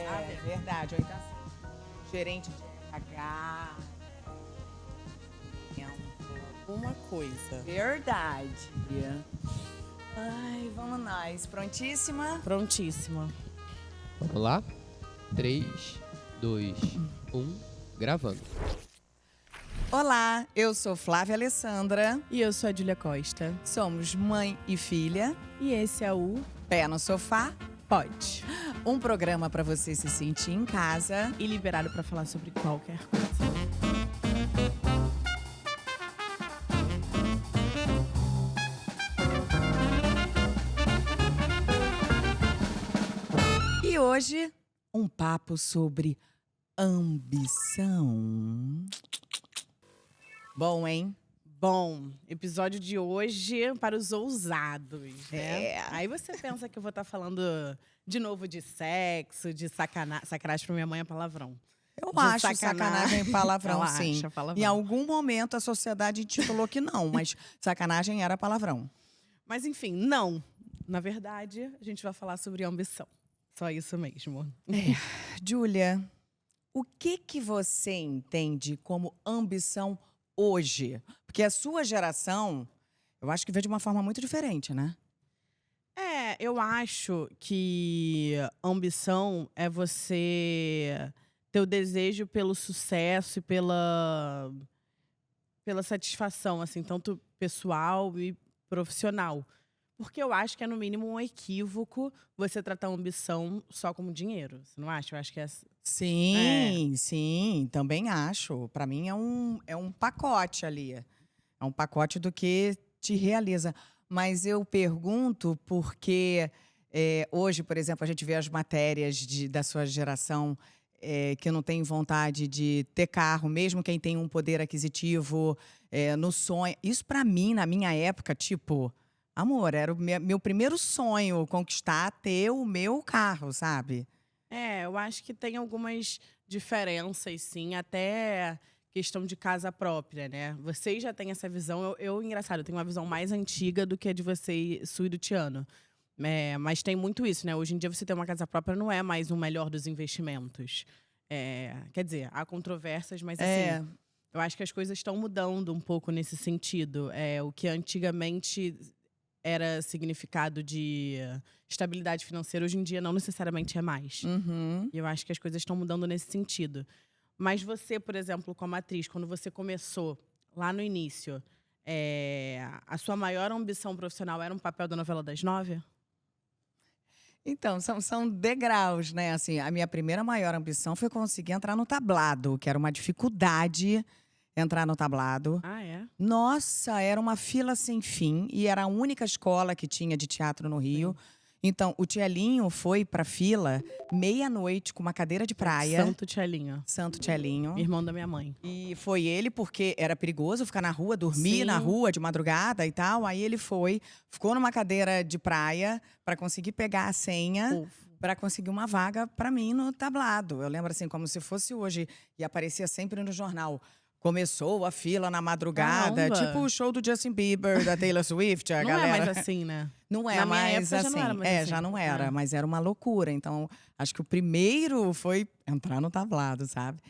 sabe? Verdade. Ou então, assim, gerente de RH. Uma coisa. Verdade. Ai, vamos nós. Prontíssima? Prontíssima. Vamos lá? 3, 2, 1, gravando. Olá, eu sou Flávia Alessandra. E eu sou a Júlia Costa. Somos mãe e filha. E esse é o Pé no Sofá. Pode. Um programa para você se sentir em casa. E liberado pra falar sobre qualquer coisa. E hoje, um papo sobre ambição. Bom, hein? Bom, episódio de hoje para os ousados, né? É. Aí você pensa que eu vou estar falando de novo de sexo, de sacanagem. Sacanagem pra minha mãe é palavrão. Eu De acho sacanagem palavrão, Ela sim. acha palavrão. Em algum momento a sociedade intitulou que não, mas sacanagem era palavrão. Mas enfim, não. Na verdade, a gente vai falar sobre ambição. Só isso mesmo. Júlia, o que você entende como ambição hoje? Porque a sua geração, eu acho que vê de uma forma muito diferente, né? Eu acho que ambição é você ter o desejo pelo sucesso e pela satisfação, assim, tanto pessoal e profissional. Porque eu acho que é, no mínimo, um equívoco você tratar a ambição só como dinheiro. Você não acha? Eu acho que é. Sim, sim, também acho. Para mim é um pacote ali. É um pacote do que te realiza. Mas eu pergunto porque hoje, por exemplo, a gente vê as matérias da sua geração que não tem vontade de ter carro, mesmo quem tem um poder aquisitivo, no sonho. Isso para mim, na minha época, tipo, amor, era o meu primeiro sonho conquistar ter o meu carro, sabe? Eu acho que tem algumas diferenças, sim, até questão de casa própria, né? Vocês já têm essa visão. Engraçado, eu tenho uma visão mais antiga do que a de você, sua e do Tiano. Mas tem muito isso, né? Hoje em dia, você ter uma casa própria não é mais o melhor dos investimentos. Quer dizer, há controvérsias, mas assim, eu acho que as coisas estão mudando um pouco nesse sentido. O que antigamente era significado de estabilidade financeira, hoje em dia não necessariamente é mais. Uhum. E eu acho que as coisas estão mudando nesse sentido. Mas você, por exemplo, como atriz, quando você começou lá no início, a sua maior ambição profissional era um papel da novela das 9? Então, são degraus, né? Assim, a minha primeira maior ambição foi conseguir entrar no tablado, que era uma dificuldade entrar no tablado. Ah, é? Nossa, era uma fila sem fim e era a única escola que tinha de teatro no Rio. Então, o Tchelinho foi pra fila meia-noite com uma cadeira de praia. Santo Tchelinho. Santo Tchelinho. Irmão da minha mãe. E foi ele porque era perigoso ficar na rua, dormir Sim. na rua de madrugada e tal. Aí ele ficou numa cadeira de praia pra conseguir pegar a senha, pra conseguir uma vaga pra mim no tablado. Eu lembro assim, como se fosse hoje, e aparecia sempre no jornal. Começou a fila na madrugada, Caramba. tipo o show do Justin Bieber, da Taylor Swift, a Não galera. é mais assim, né? Não é Na minha mais época assim. já não era mais assim. Já não era, É. mas era uma loucura. Então, acho que o primeiro foi entrar no tablado, sabe?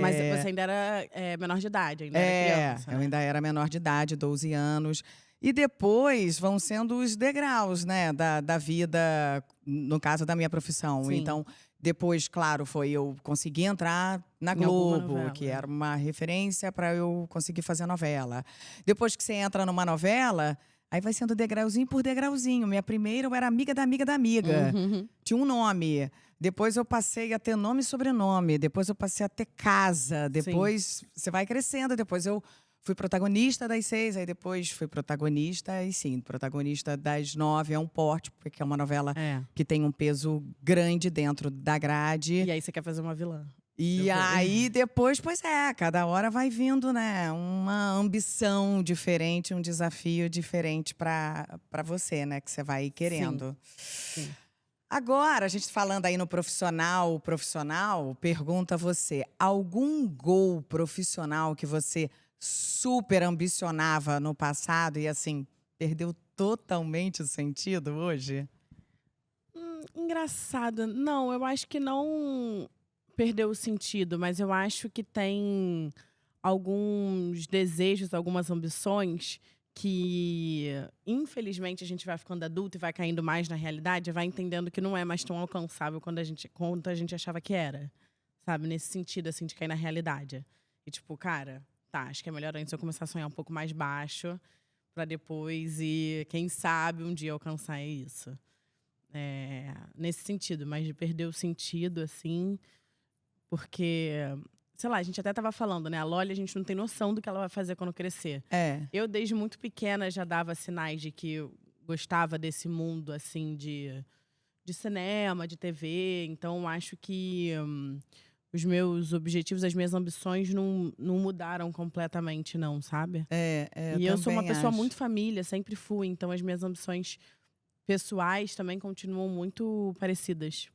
Mas você ainda era menor de idade, ainda era criança, eu né? ainda era menor de idade, 12 anos. E depois vão sendo os degraus, né, da vida, no caso da minha profissão. Sim. Então, depois, claro, foi eu conseguir entrar na Em alguma Globo, novela. que era uma referência para eu conseguir fazer novela. Depois que você entra numa novela, aí vai sendo degrauzinho por degrauzinho. Minha primeira eu era amiga da amiga da amiga. Uhum. Tinha um nome. Depois eu passei a ter nome e sobrenome. Depois eu passei a ter casa. Depois você vai crescendo. Depois eu fui protagonista das 6. Aí depois fui protagonista. E sim, protagonista das 9 é um porte, porque é uma novela que tem um peso grande dentro da grade. E aí você quer fazer uma vilã. E Depois. aí depois, pois cada hora vai vindo, né? Uma ambição diferente, um desafio diferente para você, né? Que você vai querendo. Sim. Agora, a gente falando aí no profissional, pergunta a você, algum gol profissional que você super ambicionava no passado e assim, perdeu totalmente o sentido hoje? Engraçado. Não, eu acho que não perdeu o sentido, mas eu acho que tem alguns desejos, algumas ambições que, infelizmente, a gente vai ficando adulto e vai caindo mais na realidade, vai entendendo que não é mais tão alcançável quanto a gente achava que era. Sabe? Nesse sentido, assim, de cair na realidade. E tipo, cara, tá, acho que é melhor antes eu começar a sonhar um pouco mais baixo pra depois quem sabe, um dia alcançar isso. Nesse sentido, mas de perder o sentido, assim, porque, sei lá, a gente até tava falando, né? A Loli, a gente não tem noção do que ela vai fazer quando crescer. Eu, desde muito pequena, já dava sinais de que eu gostava desse mundo, assim, de cinema, de TV. Então, acho que os meus objetivos, as minhas ambições não mudaram completamente, não, sabe? E eu sou uma também pessoa acho. muito família, sempre fui. Então, as minhas ambições pessoais também continuam muito parecidas.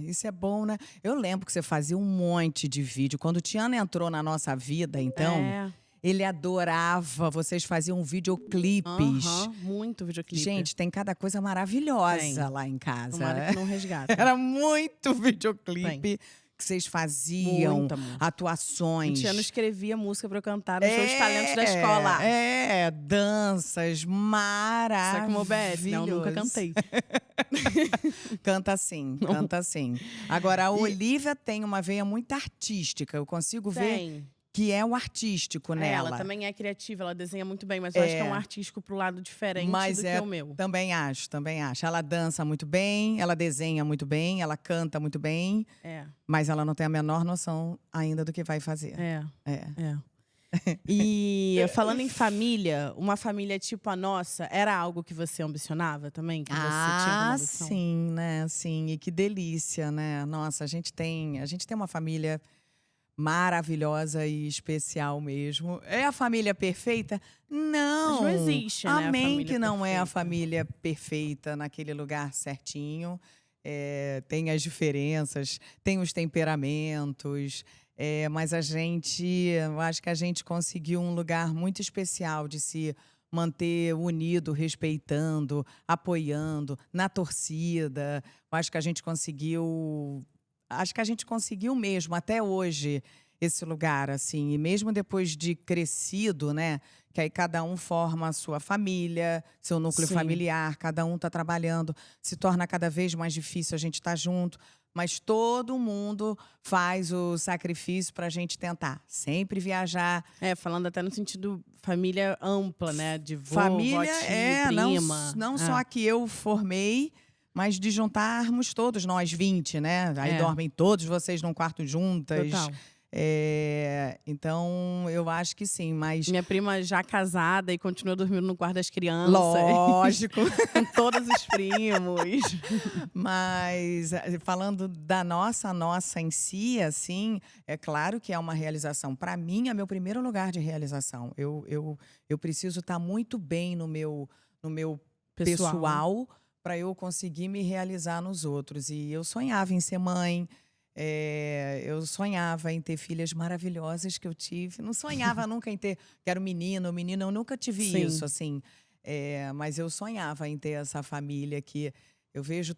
Isso é bom, né? Eu lembro que você fazia um monte de vídeo. Quando o Tiana entrou na nossa vida, então, ele adorava. Vocês faziam videoclipes. Muito videoclipe. Gente, tem cada coisa maravilhosa Tem. lá em casa. Tomara que não resgata. Era muito videoclipe que vocês faziam, Muito, amor. atuações. O Tiano escrevia música pra eu cantar nos shows de talentos da escola. Danças maravilhosas. Só que o OBS, né? Eu nunca cantei. Canta sim, canta sim. Agora, a Olivia tem uma veia muito artística. Eu consigo ver que é o artístico nela. Ela também é criativa, ela desenha muito bem, mas eu acho que é um artístico pro lado diferente do que o meu. Também acho. Ela dança muito bem, ela desenha muito bem, ela canta muito bem. Mas ela não tem a menor noção ainda do que vai fazer. E falando em família, uma família tipo a nossa, era algo que você ambicionava também? Que você tinha como ambição? Sim, né? Sim, e que delícia, né? Nossa, a gente tem uma família maravilhosa e especial mesmo. É a família perfeita? Não. Mas não existe, né? Amém que não é a família perfeita naquele lugar certinho. Tem as diferenças, tem os temperamentos. Mas eu acho que a gente conseguiu um lugar muito especial de se manter unido, respeitando, apoiando, na torcida. Eu acho que a gente conseguiu mesmo, até hoje, esse lugar, assim. E mesmo depois de crescido, né? Que aí cada um forma a sua família, seu núcleo familiar, cada um está trabalhando, se torna cada vez mais difícil a gente estar junto. Mas todo mundo faz o sacrifício para a gente tentar sempre viajar. Falando até no sentido família ampla, né? De vô, família, tio, prima. Não só a que eu formei, mas de juntarmos todos nós 20, né? Aí dormem todos vocês num quarto juntas. Total. Então, eu acho que sim, mas... Minha prima já casada e continua dormindo no quarto das crianças. Lógico. Com todos os primos. Mas, falando da nossa em si, assim, é claro que é uma realização. Para mim, é meu primeiro lugar de realização. Eu preciso estar muito bem no meu pessoal para eu conseguir me realizar nos outros. E eu sonhava em ser mãe, eu sonhava em ter filhas maravilhosas que eu tive. Não sonhava nunca em ter, quero menino, eu nunca tive isso, assim. Mas eu sonhava em ter essa família que eu vejo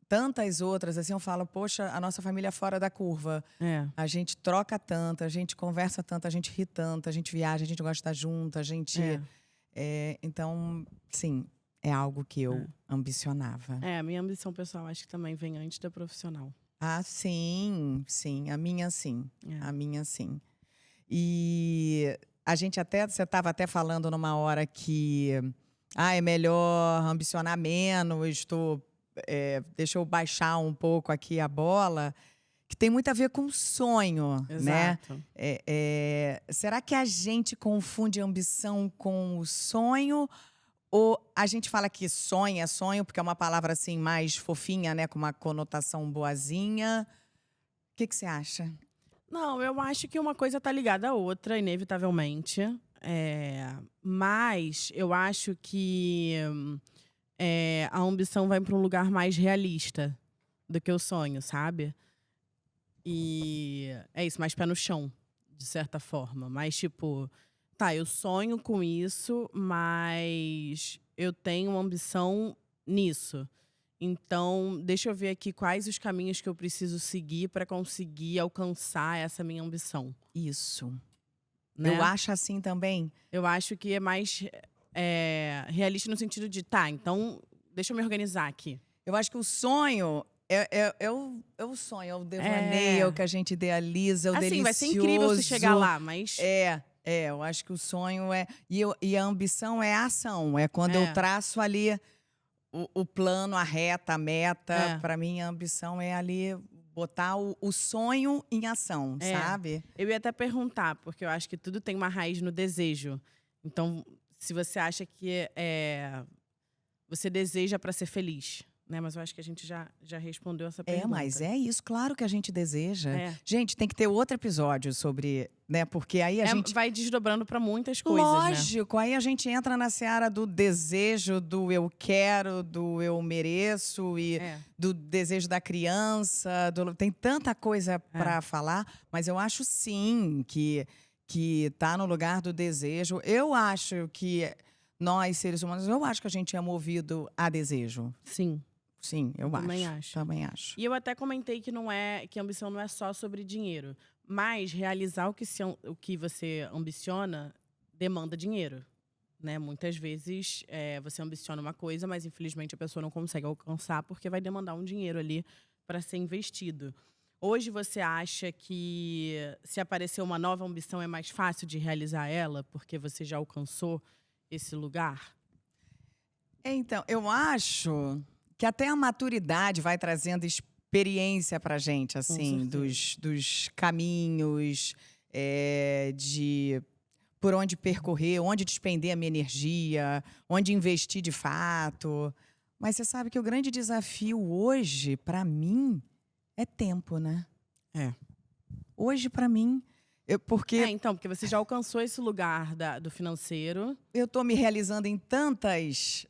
tantas outras, assim, eu falo, poxa, a nossa família é fora da curva. A gente troca tanto, a gente conversa tanto, a gente ri tanto, a gente viaja, a gente gosta de estar junto, a gente... então, sim, é algo que eu ambicionava. A minha ambição pessoal acho que também vem antes da profissional. Ah, sim, sim. A minha, sim. A minha, sim. E a gente você estava até falando numa hora que é melhor ambicionar menos, deixa eu baixar um pouco aqui a bola, que tem muito a ver com sonho, Exato. né? Será que a gente confunde ambição com o sonho? Ou a gente fala que sonho é sonho, porque é uma palavra assim mais fofinha, né? Com uma conotação boazinha. O que você acha? Não, eu acho que uma coisa tá ligada à outra, inevitavelmente. Mas eu acho que a ambição vai para um lugar mais realista do que o sonho, sabe? E é isso, mais pé no chão, de certa forma. Mas, tipo, tá, eu sonho com isso, mas eu tenho uma ambição nisso. Então, deixa eu ver aqui quais os caminhos que eu preciso seguir para conseguir alcançar essa minha ambição, Isso. né? Eu acho assim também. Eu acho que é mais realista no sentido de, tá, então deixa eu me organizar aqui. Eu acho que o sonho é o sonho, é o devaneio, é o que a gente idealiza, é o Assim, delicioso. vai ser incrível você chegar lá, mas... Eu acho que o sonho é... E a ambição é a ação, é quando eu É. traço ali o plano, a reta, a meta. É. Para mim, a ambição é ali botar o sonho em ação, É. sabe? Eu ia até perguntar, porque eu acho que tudo tem uma raiz no desejo. Então, se você acha que você deseja para ser feliz, né? Mas eu acho que a gente já respondeu essa pergunta. Mas é isso, claro que a gente deseja. É. Gente, tem que ter outro episódio sobre, né? Porque aí a gente vai desdobrando para muitas coisas, né? Lógico, aí a gente entra na seara do desejo, do eu quero, do eu mereço e do desejo da criança. Tem tanta coisa para falar, mas eu acho sim que tá no lugar do desejo. Eu acho que nós, seres humanos, eu acho que a gente é movido a desejo. Sim. Sim, eu também acho. Também acho. E eu até comentei que que a ambição não é só sobre dinheiro. Mas realizar o que você ambiciona demanda dinheiro, né? Muitas vezes você ambiciona uma coisa, mas infelizmente a pessoa não consegue alcançar porque vai demandar um dinheiro ali para ser investido. Hoje você acha que se aparecer uma nova ambição é mais fácil de realizar ela porque você já alcançou esse lugar? Então, eu acho que até a maturidade vai trazendo experiência pra gente, assim, dos caminhos, de por onde percorrer, onde despender a minha energia, onde investir de fato. Mas você sabe que o grande desafio hoje, pra mim, é tempo, né? Hoje, pra mim, porque você já alcançou esse lugar do financeiro. Eu tô me realizando em tantas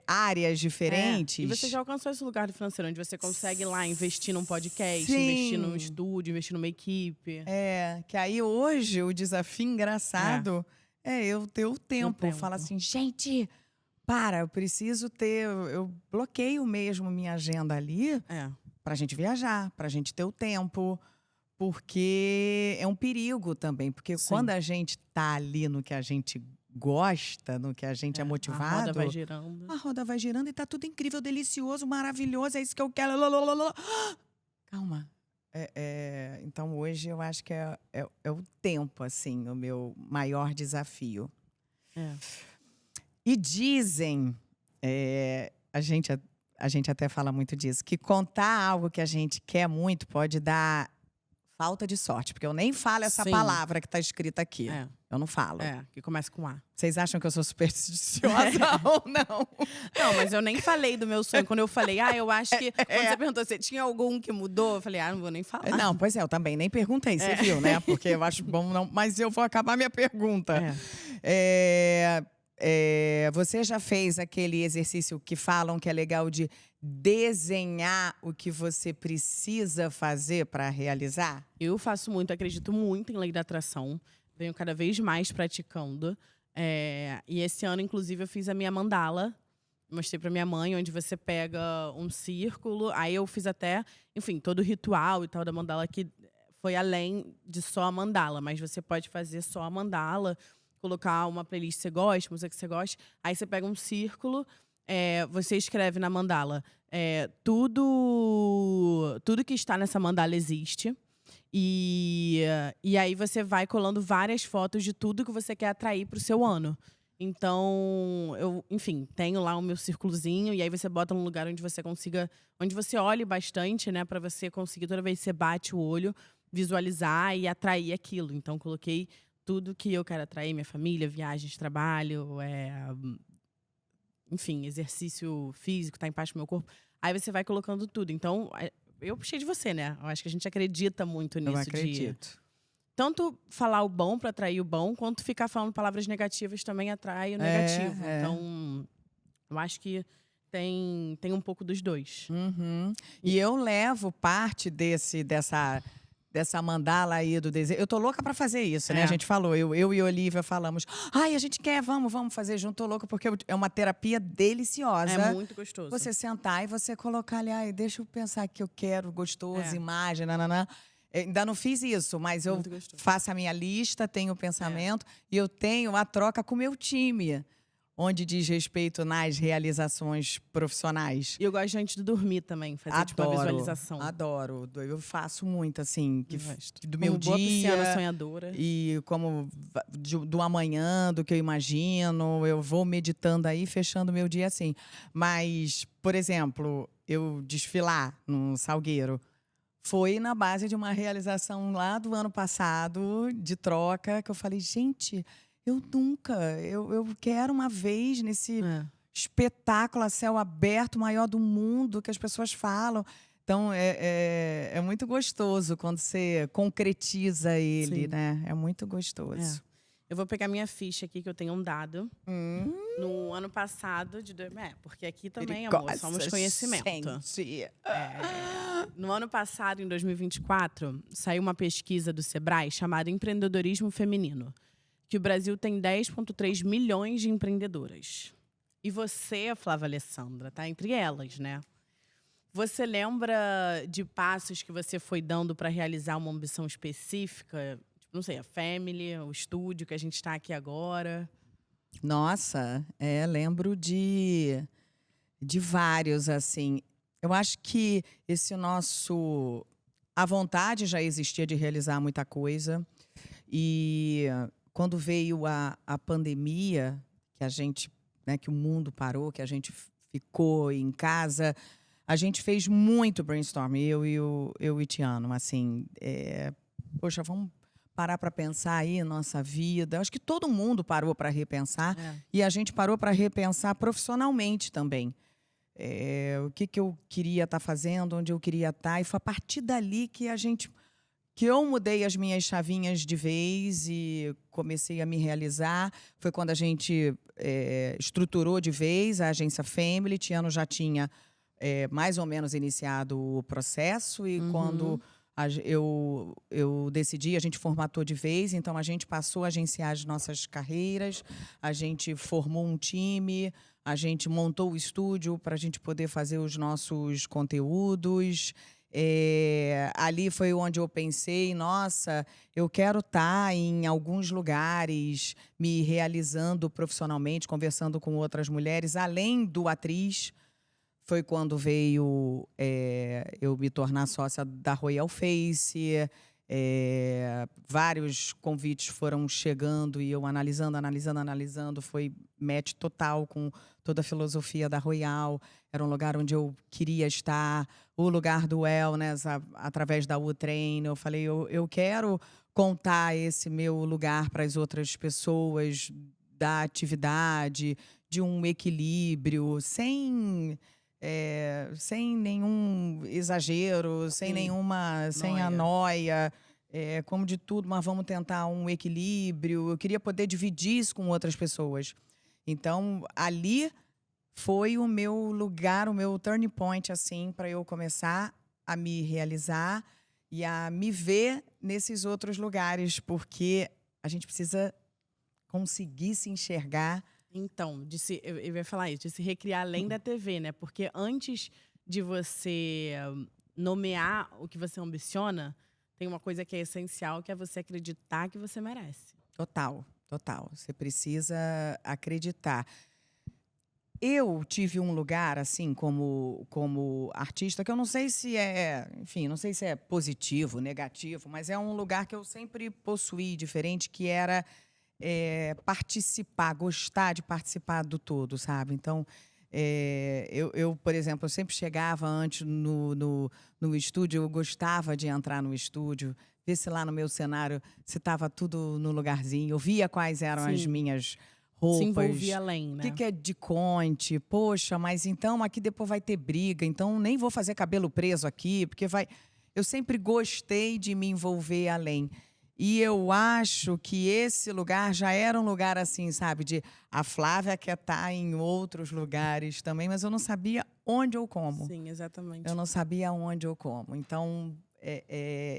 áreas diferentes. E você já alcançou esse lugar do financeiro, onde você consegue ir lá investir num podcast, Sim. investir num estúdio, investir numa equipe. Que aí hoje o desafio engraçado é eu ter o tempo. Fala assim, gente, eu preciso ter... Eu bloqueio mesmo minha agenda ali pra gente viajar, pra gente ter o tempo. Porque é um perigo também. Porque quando a gente tá ali no que a gente gosta, no que a gente é motivado... A roda vai girando. A roda vai girando e tá tudo incrível, delicioso, maravilhoso. É isso que eu quero. Calma. Então, hoje, eu acho que é o tempo, assim, o meu maior desafio. E dizem, a gente até fala muito disso, que contar algo que a gente quer muito pode dar falta de sorte. Porque eu nem falo essa palavra que tá escrita aqui. Eu não falo. Que começa com A. Vocês acham que eu sou supersticiosa ou não? Não, mas eu nem falei do meu sonho. Quando eu falei, eu acho que... Quando você perguntou se tinha algum que mudou, eu falei, não vou nem falar. Não, pois eu também nem perguntei, você viu, né? Porque eu acho bom não... Mas eu vou acabar minha pergunta. Você já fez aquele exercício que falam que é legal de desenhar o que você precisa fazer para realizar? Eu faço muito, acredito muito em lei da atração. Venho cada vez mais praticando. E esse ano, inclusive, eu fiz a minha mandala. Mostrei para minha mãe, onde você pega um círculo. Aí eu fiz até, enfim, todo o ritual e tal da mandala, que foi além de só a mandala. Mas você pode fazer só a mandala, colocar uma playlist que você gosta, música que você gosta. Aí você pega um círculo, você escreve na mandala. Tudo que está nessa mandala existe. E aí você vai colando várias fotos de tudo que você quer atrair para o seu ano. Então, eu, enfim, tenho lá o meu círculozinho. E aí você bota num lugar onde você consiga... Onde você olhe bastante, né? Para você conseguir, toda vez que você bate o olho, visualizar e atrair aquilo. Então, coloquei tudo que eu quero atrair. Minha família, viagens, trabalho, enfim, exercício físico, tá em paz com o meu corpo. Aí você vai colocando tudo. Então... Eu puxei de você, né? Eu acho que a gente acredita muito nisso. Eu acredito. Tanto falar o bom para atrair o bom, quanto ficar falando palavras negativas também atrai o negativo. Então, eu acho que tem um pouco dos dois. E eu levo parte dessa dessa mandala aí do desenho. Eu tô louca pra fazer isso, né? É. A gente falou, eu e Olivia falamos. Ai, a gente quer, vamos fazer junto. Tô louca, porque é uma terapia deliciosa. É muito gostoso. Você sentar e você colocar ali, ai, deixa eu pensar que eu quero, gostoso, É. imagem, nananã. Ainda não fiz isso, mas eu Muito gostoso. faço a minha lista, tenho o pensamento e eu tenho a troca com o meu time, onde diz respeito nas realizações profissionais. E eu gosto de antes de dormir também, fazer tipo uma visualização. Adoro. Eu faço muito, assim, Eu gosto. do Como meu boa pisciana dia. sonhadora. E como do amanhã, do que eu imagino, eu vou meditando aí, fechando meu dia assim. Mas, por exemplo, eu desfilar no Salgueiro foi na base de uma realização lá do ano passado, de troca, que eu falei, gente, eu quero uma vez nesse É. espetáculo a céu aberto, maior do mundo, que as pessoas falam. Então, é muito gostoso quando você concretiza ele, Sim. né? É muito gostoso. Eu vou pegar minha ficha aqui, que eu tenho um dado. No ano passado, porque aqui também, amor, somos conhecimento. Gente. No ano passado, em 2024, saiu uma pesquisa do Sebrae chamada Empreendedorismo Feminino, que o Brasil tem 10,3 milhões de empreendedoras. E você, Flávia Alessandra, tá entre elas, né? Você lembra de passos que você foi dando para realizar uma ambição específica? Tipo, não sei, a Family, o estúdio que a gente está aqui agora. Nossa, lembro de vários, assim. Eu acho que a vontade já existia de realizar muita coisa. E quando veio a pandemia, que a gente, né, que o mundo parou, que a gente ficou em casa, a gente fez muito brainstorm, eu e o Tiano, assim, poxa, vamos parar para pensar aí nossa vida. Acho que todo mundo parou para repensar e a gente parou para repensar profissionalmente também. O que eu queria estar fazendo, onde eu queria estar, e foi a partir dali que eu mudei as minhas chavinhas de vez e comecei a me realizar. Foi quando a gente estruturou de vez a agência Family. Tiano já tinha mais ou menos iniciado o processo e quando eu decidi, a gente formatou de vez, então a gente passou a agenciar as nossas carreiras, a gente formou um time, a gente montou o estúdio para a gente poder fazer os nossos conteúdos. Ali foi onde eu pensei, nossa, eu quero estar em alguns lugares me realizando profissionalmente, conversando com outras mulheres, além do atriz. Foi quando veio eu me tornar sócia da Royal Face. Vários convites foram chegando e eu analisando. Foi match total com toda a filosofia da Royal. Era um lugar onde eu queria estar. O lugar do wellness, através da U-Train. Eu falei, eu quero contar esse meu lugar para as outras pessoas, da atividade, de um equilíbrio, sem nenhum exagero, sem a noia, como de tudo, mas vamos tentar um equilíbrio. Eu queria poder dividir isso com outras pessoas. Então, ali foi o meu lugar, o meu turning point, assim, para eu começar a me realizar e a me ver nesses outros lugares, porque a gente precisa conseguir se enxergar. Então, eu ia falar isso, de se recriar além da TV, né? Porque antes de você nomear o que você ambiciona, tem uma coisa que é essencial, que é você acreditar que você merece. Total. Você precisa acreditar. Eu tive um lugar, assim, como artista, que eu não sei se não sei se é positivo, negativo, mas é um lugar que eu sempre possuí diferente, que era participar, gostar de participar do todo, sabe? Então, eu, por exemplo, eu sempre chegava antes no estúdio, eu gostava de entrar no estúdio, ver se lá no meu cenário se estava tudo no lugarzinho, eu via quais eram as minhas roupas. Se envolvia além, né? O que é de conte? Poxa, mas então aqui depois vai ter briga, então nem vou fazer cabelo preso aqui, porque vai... Eu sempre gostei de me envolver além. E eu acho que esse lugar já era um lugar assim, sabe? De a Flávia quer estar em outros lugares também, mas eu não sabia onde ou como. Sim, exatamente. Eu não sabia onde ou como. Então,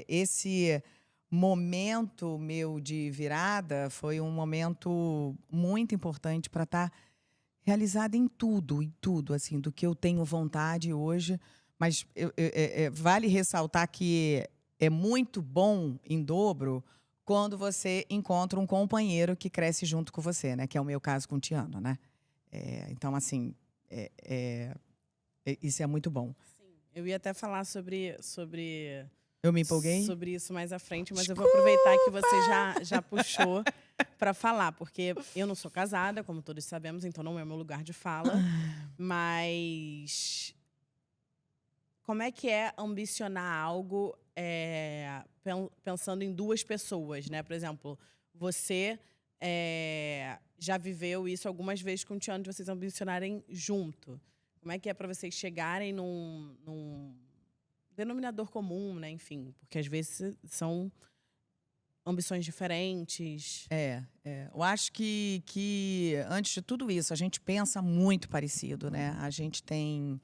esse momento meu de virada foi um momento muito importante para estar realizada em tudo, assim, do que eu tenho vontade hoje. Mas vale ressaltar que é muito bom em dobro quando você encontra um companheiro que cresce junto com você, né? Que é o meu caso com o Tiano, né? Então, assim, isso é muito bom. Sim. Eu ia até falar sobre Eu me empolguei? sobre isso mais à frente, mas eu vou aproveitar que você já puxou para falar, porque eu não sou casada, como todos sabemos, então não é meu lugar de fala, mas como é que é ambicionar algo pensando em duas pessoas, né? Por exemplo, você já viveu isso algumas vezes com o Tiano, de vocês ambicionarem junto. Como é que é para vocês chegarem num denominador comum, né? Enfim, porque às vezes são ambições diferentes. Eu acho que antes de tudo isso, a gente pensa muito parecido, né? A gente tem...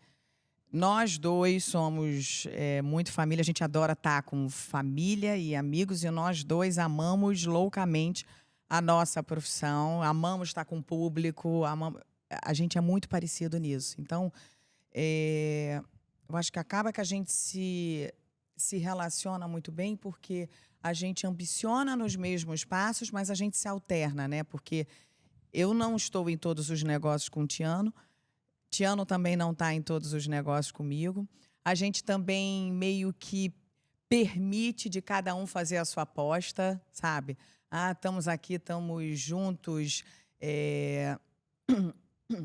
Nós dois somos muito família, a gente adora estar com família e amigos, e nós dois amamos loucamente a nossa profissão, amamos estar com o público, a gente é muito parecido nisso. Então, eu acho que acaba que a gente se relaciona muito bem porque a gente ambiciona nos mesmos passos, mas a gente se alterna, né? Porque eu não estou em todos os negócios com o Tiano também não está em todos os negócios comigo. A gente também meio que permite de cada um fazer a sua aposta, sabe? Estamos aqui, estamos juntos.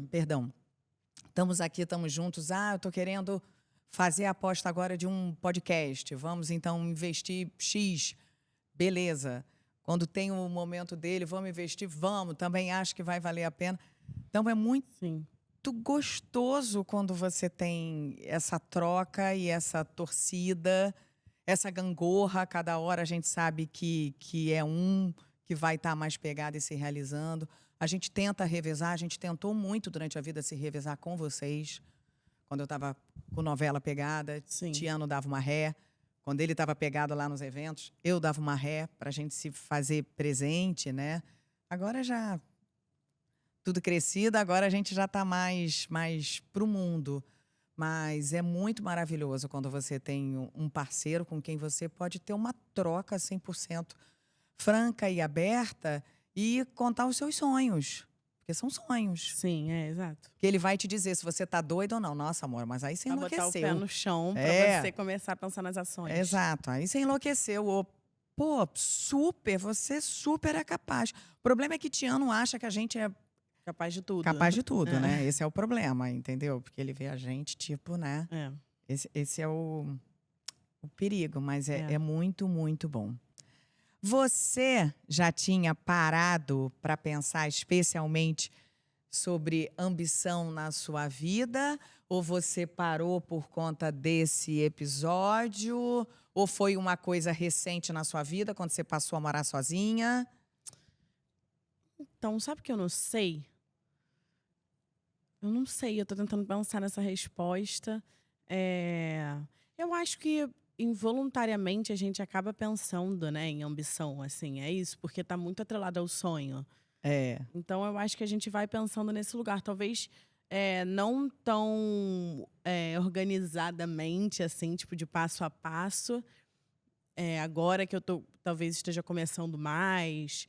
Perdão. Estamos aqui, estamos juntos. Eu estou querendo fazer a aposta agora de um podcast. Vamos, então, investir X. Beleza. Quando tem o momento dele, vamos investir? Vamos. Também acho que vai valer a pena. Então, é muito... Sim. Muito gostoso quando você tem essa troca e essa torcida, essa gangorra. Cada hora a gente sabe que é um que vai estar mais pegado e se realizando. A gente tenta revezar, a gente tentou muito durante a vida se revezar com vocês. Quando eu estava com novela pegada, Tiano dava uma ré. Quando ele estava pegado lá nos eventos, eu dava uma ré para a gente se fazer presente, né? Agora já... tudo crescido, agora a gente já está mais pro mundo. Mas é muito maravilhoso quando você tem um parceiro com quem você pode ter uma troca 100% franca e aberta e contar os seus sonhos. Porque são sonhos. Sim, exato. Que ele vai te dizer se você tá doido ou não. Nossa, amor, mas aí você enlouqueceu. Botar o pé no chão para você começar a pensar nas ações. Exato. Aí você enlouqueceu. Pô, você super é capaz. O problema é que Tiano acha que a gente é capaz de tudo. Capaz de tudo, né? Esse é o problema, entendeu? Porque ele vê a gente, tipo, né? Esse é o perigo, mas é muito, muito bom. Você já tinha parado para pensar especialmente sobre ambição na sua vida? Ou você parou por conta desse episódio? Ou foi uma coisa recente na sua vida, quando você passou a morar sozinha? Então, sabe que eu não sei? Eu não sei, eu tô tentando pensar nessa resposta. Eu acho que involuntariamente a gente acaba pensando, né, em ambição, assim, é isso, porque tá muito atrelado ao sonho. Então eu acho que a gente vai pensando nesse lugar, talvez não tão organizadamente, assim, tipo de passo a passo. Agora que eu talvez esteja começando mais,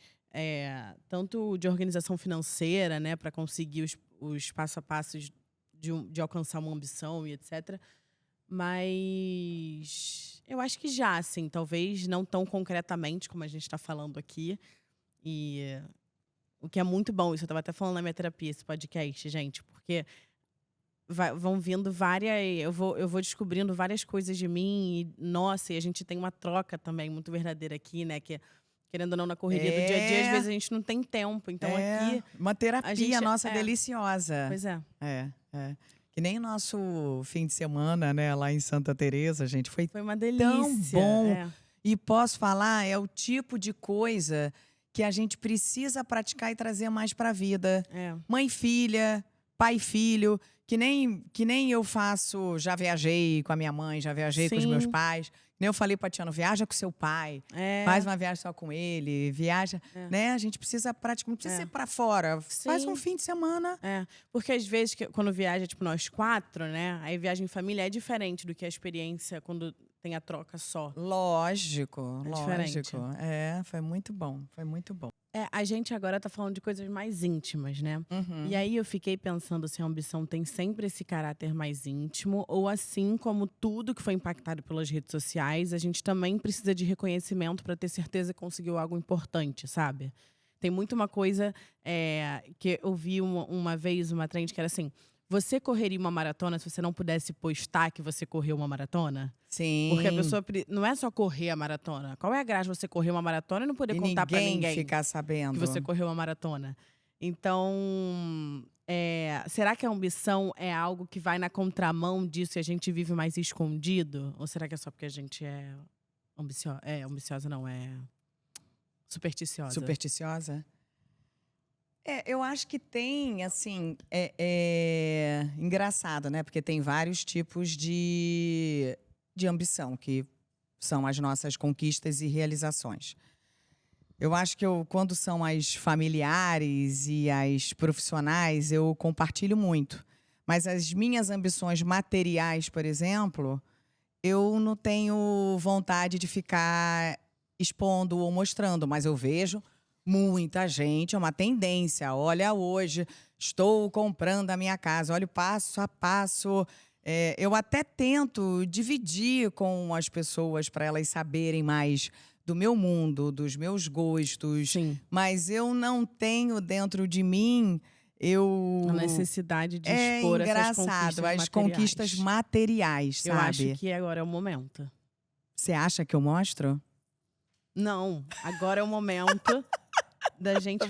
tanto de organização financeira, né, para conseguir os passo a passos de alcançar uma ambição e etc. Mas eu acho que já, assim, talvez não tão concretamente como a gente está falando aqui. E o que é muito bom, isso eu estava até falando na minha terapia, esse podcast, gente, porque vão vindo várias... Eu vou descobrindo várias coisas de mim e, nossa, e a gente tem uma troca também muito verdadeira aqui, né, que querendo ou não, na correria do dia a dia, às vezes a gente não tem tempo. Então aqui... uma terapia nossa deliciosa. Pois é. Que nem o nosso fim de semana, né, lá em Santa Teresa, gente. Foi uma delícia. Tão bom. E posso falar, é o tipo de coisa que a gente precisa praticar e trazer mais para a vida. Mãe e filha, pai e filho. Que nem eu faço, já viajei com a minha mãe, já viajei com os meus pais. Eu falei pra Tiano, viaja com seu pai, faz uma viagem só com ele, viaja, né? A gente precisa praticamente, não precisa ser pra fora, faz um fim de semana. Porque às vezes, quando viaja, tipo, nós 4, né? Aí viagem em família é diferente do que a experiência quando tem a troca só. Lógico, diferente. Foi muito bom, foi muito bom. A gente agora tá falando de coisas mais íntimas, né? E aí eu fiquei pensando se a ambição tem sempre esse caráter mais íntimo, ou assim como tudo que foi impactado pelas redes sociais, a gente também precisa de reconhecimento para ter certeza que conseguiu algo importante, sabe? Tem muito uma coisa que eu vi uma vez, uma trend que era assim: você correria uma maratona se você não pudesse postar que você correu uma maratona? Sim. Porque a pessoa não é só correr a maratona. Qual é a graça de você correr uma maratona e não poder contar pra ninguém ficar sabendo que você correu uma maratona? Então, será que a ambição é algo que vai na contramão disso e a gente vive mais escondido? Ou será que é só porque a gente é ambiciosa? Ambiciosa não, é supersticiosa. Supersticiosa? Eu acho que tem, assim, engraçado, né? Porque tem vários tipos de ambição, que são as nossas conquistas e realizações. Eu acho que quando são as familiares e as profissionais, eu compartilho muito. Mas as minhas ambições materiais, por exemplo, eu não tenho vontade de ficar expondo ou mostrando, mas eu vejo muita gente, é uma tendência. Olha, hoje estou comprando a minha casa, olha o passo a passo. Eu até tento dividir com as pessoas para elas saberem mais do meu mundo, dos meus gostos. Sim. Mas eu não tenho dentro de mim a necessidade de expor essas conquistas materiais. As conquistas materiais, sabe? Eu acho que agora é o momento. Você acha que eu mostro? Não, agora é o momento da gente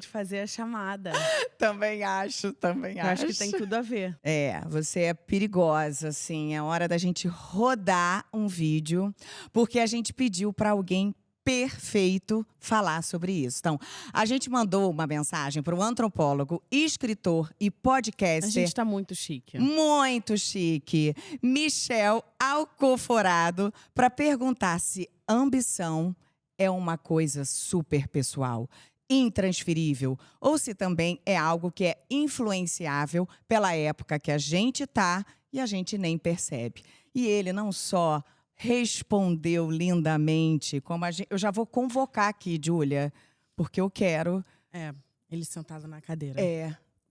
fazer a chamada. Também acho. Eu acho que tem tudo a ver. Você é perigosa, assim. É hora da gente rodar um vídeo, porque a gente pediu para alguém perfeito falar sobre isso. Então, a gente mandou uma mensagem para o antropólogo, escritor e podcaster. A gente tá muito chique. Muito chique. Michel Alcoforado, para perguntar se ambição é uma coisa super pessoal, intransferível, ou se também é algo que é influenciável pela época que a gente tá e a gente nem percebe. E ele não só respondeu lindamente, como eu já vou convocar aqui, Júlia, porque eu quero. Ele sentado na cadeira.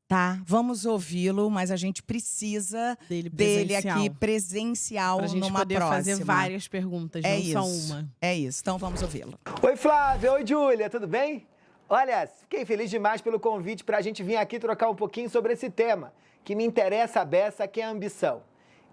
Tá, vamos ouvi-lo, mas a gente precisa dele aqui presencial pra gente numa poder próxima. fazer várias perguntas, não só uma. É isso, então vamos ouvi-lo. Oi, Flávia. Oi, Júlia. Tudo bem? Olha, fiquei feliz demais pelo convite para a gente vir aqui trocar um pouquinho sobre esse tema, que me interessa a beça, que é a ambição.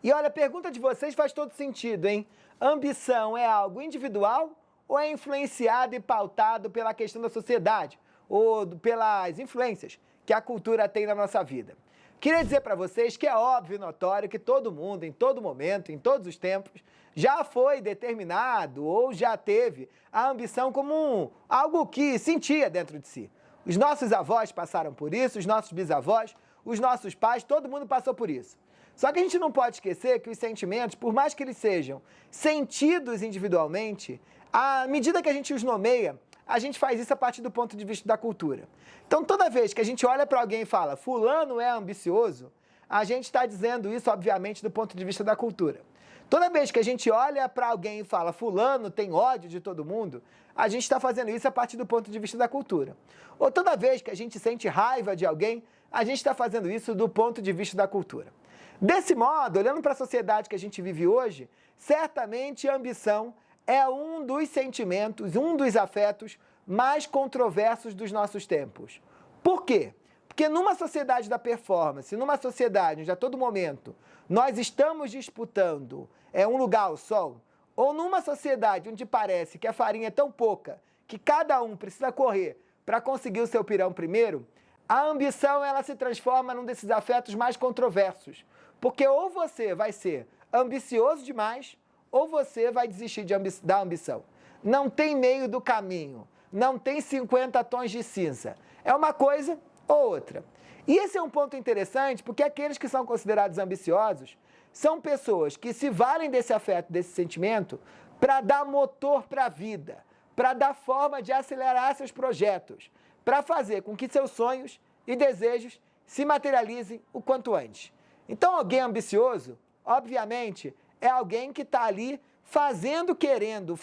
E olha, a pergunta de vocês faz todo sentido, hein? Ambição é algo individual ou é influenciado e pautado pela questão da sociedade ou pelas influências que a cultura tem na nossa vida? Queria dizer para vocês que é óbvio e notório que todo mundo, em todo momento, em todos os tempos, já foi determinado ou já teve a ambição como algo que sentia dentro de si. Os nossos avós passaram por isso, os nossos bisavós, os nossos pais, todo mundo passou por isso. Só que a gente não pode esquecer que os sentimentos, por mais que eles sejam sentidos individualmente, à medida que a gente os nomeia, a gente faz isso a partir do ponto de vista da cultura. Então, toda vez que a gente olha para alguém e fala fulano é ambicioso, a gente está dizendo isso, obviamente, do ponto de vista da cultura. Toda vez que a gente olha para alguém e fala fulano tem ódio de todo mundo, a gente está fazendo isso a partir do ponto de vista da cultura. Ou toda vez que a gente sente raiva de alguém, a gente está fazendo isso do ponto de vista da cultura. Desse modo, olhando para a sociedade que a gente vive hoje, certamente a ambição é um dos sentimentos, um dos afetos mais controversos dos nossos tempos. Por quê? Porque numa sociedade da performance, numa sociedade onde a todo momento nós estamos disputando um lugar ao sol, ou numa sociedade onde parece que a farinha é tão pouca que cada um precisa correr para conseguir o seu pirão primeiro, a ambição ela se transforma num desses afetos mais controversos. Porque ou você vai ser ambicioso demais, ou você vai desistir da ambição. Não tem meio do caminho, não tem 50 tons de cinza. É uma coisa ou outra. E esse é um ponto interessante, porque aqueles que são considerados ambiciosos são pessoas que se valem desse afeto, desse sentimento, para dar motor para a vida, para dar forma de acelerar seus projetos, para fazer com que seus sonhos e desejos se materializem o quanto antes. Então, alguém ambicioso, obviamente, é alguém que está ali fazendo querendo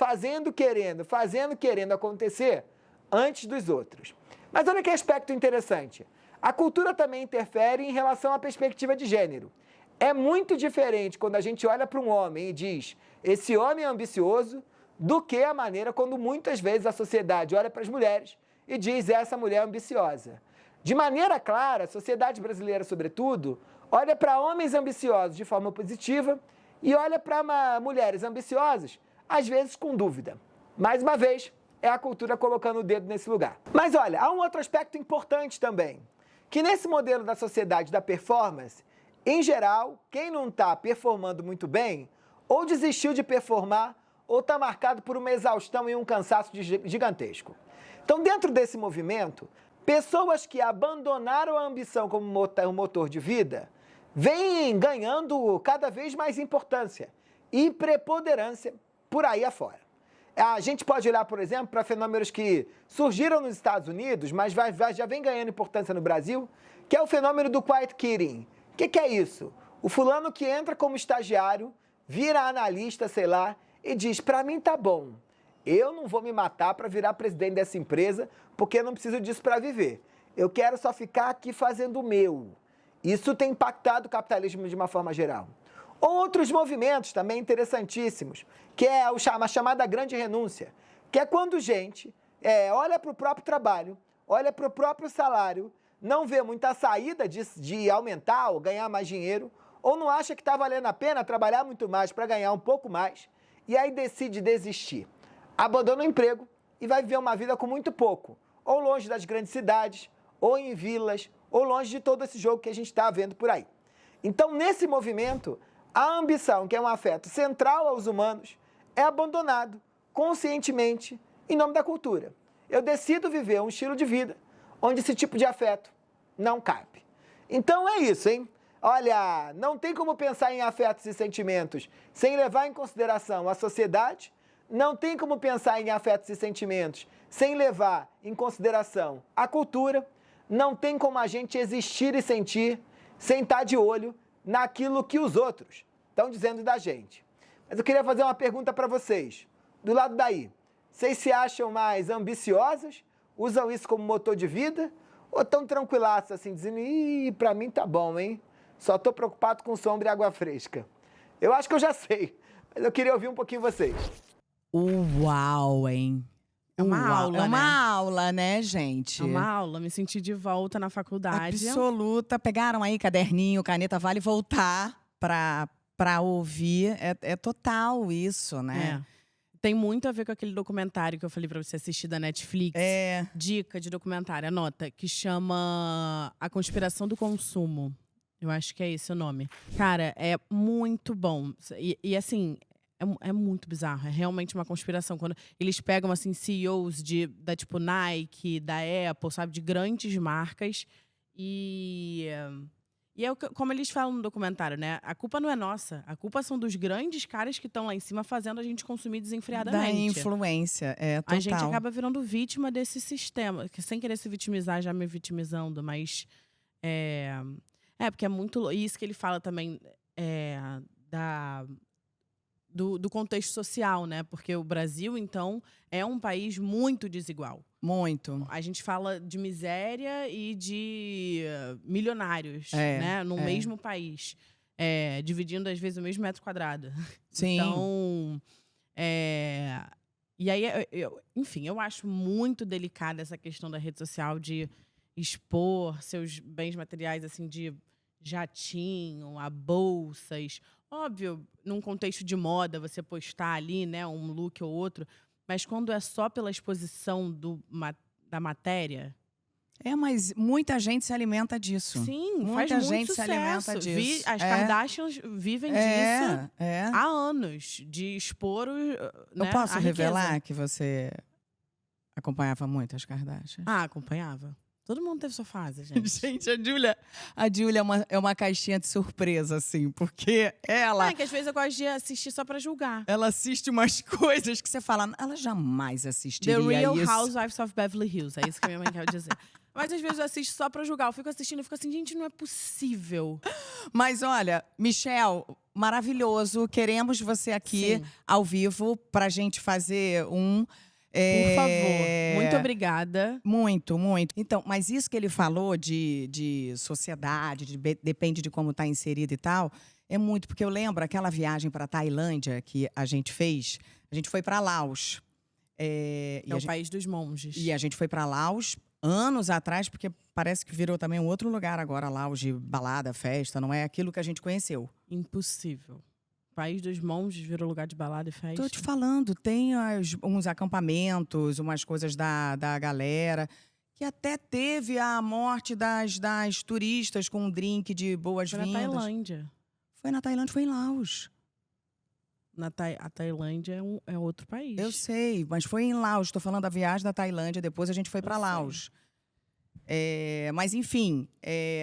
acontecer antes dos outros. Mas olha que aspecto interessante. A cultura também interfere em relação à perspectiva de gênero. É muito diferente quando a gente olha para um homem e diz esse homem é ambicioso, do que a maneira quando muitas vezes a sociedade olha para as mulheres e diz essa mulher é ambiciosa. De maneira clara, a sociedade brasileira, sobretudo, olha para homens ambiciosos de forma positiva e olha para mulheres ambiciosas, às vezes com dúvida. Mais uma vez, é a cultura colocando o dedo nesse lugar. Mas olha, há um outro aspecto importante também, que nesse modelo da sociedade da performance, em geral, quem não está performando muito bem, ou desistiu de performar, ou está marcado por uma exaustão e um cansaço gigantesco. Então, dentro desse movimento, pessoas que abandonaram a ambição como motor de vida, vêm ganhando cada vez mais importância e preponderância por aí afora. A gente pode olhar, por exemplo, para fenômenos que surgiram nos Estados Unidos, mas já vem ganhando importância no Brasil, que é o fenômeno do quiet quitting. O que é isso? O fulano que entra como estagiário, vira analista, sei lá, e diz, para mim tá bom, eu não vou me matar para virar presidente dessa empresa, porque eu não preciso disso para viver. Eu quero só ficar aqui fazendo o meu. Isso tem impactado o capitalismo de uma forma geral. Outros movimentos também interessantíssimos, que é a chamada grande renúncia, que é quando gente olha para o próprio trabalho, olha para o próprio salário, não vê muita saída de aumentar ou ganhar mais dinheiro, ou não acha que está valendo a pena trabalhar muito mais para ganhar um pouco mais, e aí decide desistir. Abandona o emprego e vai viver uma vida com muito pouco, ou longe das grandes cidades, ou em vilas, ou longe de todo esse jogo que a gente está vendo por aí. Então, nesse movimento, a ambição, que é um afeto central aos humanos, é abandonado conscientemente em nome da cultura. Eu decido viver um estilo de vida onde esse tipo de afeto não cabe. Então é isso, hein? Olha, não tem como pensar em afetos e sentimentos sem levar em consideração a sociedade, não tem como pensar em afetos e sentimentos sem levar em consideração a cultura, não tem como a gente existir e sentir sem estar de olho naquilo que os outros estão dizendo da gente. Mas eu queria fazer uma pergunta para vocês. Do lado daí, vocês se acham mais ambiciosas? Usam isso como motor de vida? Ou tão tranquilaços assim, dizendo, pra mim tá bom, hein? Só tô preocupado com sombra e água fresca. Eu acho que eu já sei, mas eu queria ouvir um pouquinho vocês. Uau, hein? É uma aula, É uma né? aula, né, gente? É uma aula, me senti de volta na faculdade. Absoluta. Pegaram aí caderninho, caneta, vale voltar pra ouvir. É total isso, né? É. Tem muito a ver com aquele documentário que eu falei pra você assistir da Netflix. É. Dica de documentário, anota, que chama A Conspiração do Consumo. Eu acho que é esse o nome. Cara, é muito bom. E assim, é muito bizarro. É realmente uma conspiração. Quando eles pegam, assim, CEOs da tipo Nike, da Apple, sabe? De grandes marcas. E é como eles falam no documentário, né? A culpa não é nossa. A culpa são dos grandes caras que estão lá em cima fazendo a gente consumir desenfreadamente. Da influência, total. A gente acaba virando vítima desse sistema. Que sem querer se vitimizar, já me vitimizando. Mas porque é muito... Isso que ele fala também do contexto social, né? Porque o Brasil, então, é um país muito desigual. Muito. A gente fala de miséria e de milionários, né? No mesmo país. Dividindo, às vezes, o mesmo metro quadrado. Sim. Então, e aí, enfim, eu acho muito delicada essa questão da rede social de expor seus bens materiais, assim, de jatinho, a bolsas. Óbvio, num contexto de moda, você postar ali, né, um look ou outro. Mas quando é só pela exposição da matéria... Mas muita gente se alimenta disso. Sim, muita faz muito gente sucesso. se alimenta disso. As Kardashians vivem disso há anos. De expor Eu posso revelar que você acompanhava muito as Kardashians? Ah, acompanhava. Todo mundo teve sua fase, gente. Gente, a Júlia é uma caixinha de surpresa, assim, porque ela... É que às vezes eu gosto de assistir só pra julgar. Ela assiste umas coisas que você fala, ela jamais assistiria The Real isso. Housewives of Beverly Hills. É isso que a minha mãe quer dizer. Mas às vezes eu assisto só pra julgar. Eu fico assistindo e fico assim, gente, não é possível. Mas olha, Michelle, maravilhoso. Queremos você aqui Sim. ao vivo pra gente fazer um... Por favor. Muito obrigada. Muito, muito. Então, mas isso que ele falou de sociedade, depende de como está inserido e tal, é muito, porque eu lembro aquela viagem para Tailândia que a gente fez, a gente foi para Laos. É o país dos monges. E a gente foi para Laos anos atrás, porque parece que virou também um outro lugar agora, Laos, de balada, festa, não é aquilo que a gente conheceu. Impossível. O país dos monges virou lugar de balada e festa. Tô te falando, tem uns acampamentos, umas coisas da galera, que até teve a morte das turistas com um drink de boas-vindas. Foi na Tailândia. Foi na Tailândia, foi em Laos. A Tailândia é outro país. Eu sei, mas foi em Laos. Estou falando da viagem da Tailândia, depois a gente foi para Laos. Mas, enfim,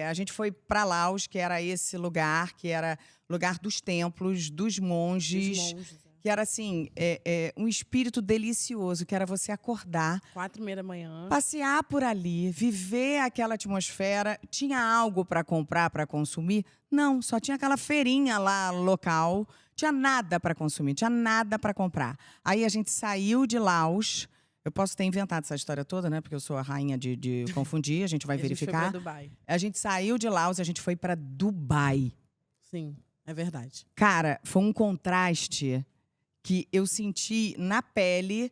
a gente foi para Laos, que era esse lugar, que era lugar dos templos, dos monges. Que era, assim, um espírito delicioso, que era você acordar, 4h30 da manhã. passear por ali, viver aquela atmosfera. Tinha algo para comprar, para consumir? Não, só tinha aquela feirinha lá local. Tinha nada para consumir, tinha nada para comprar. Aí a gente saiu de Laos. Eu posso ter inventado essa história toda, né? Porque eu sou a rainha de confundir, a gente vai verificar. A gente foi pra Dubai. A gente saiu de Laos, a gente foi para Dubai. Sim, é verdade. Cara, foi um contraste que eu senti na pele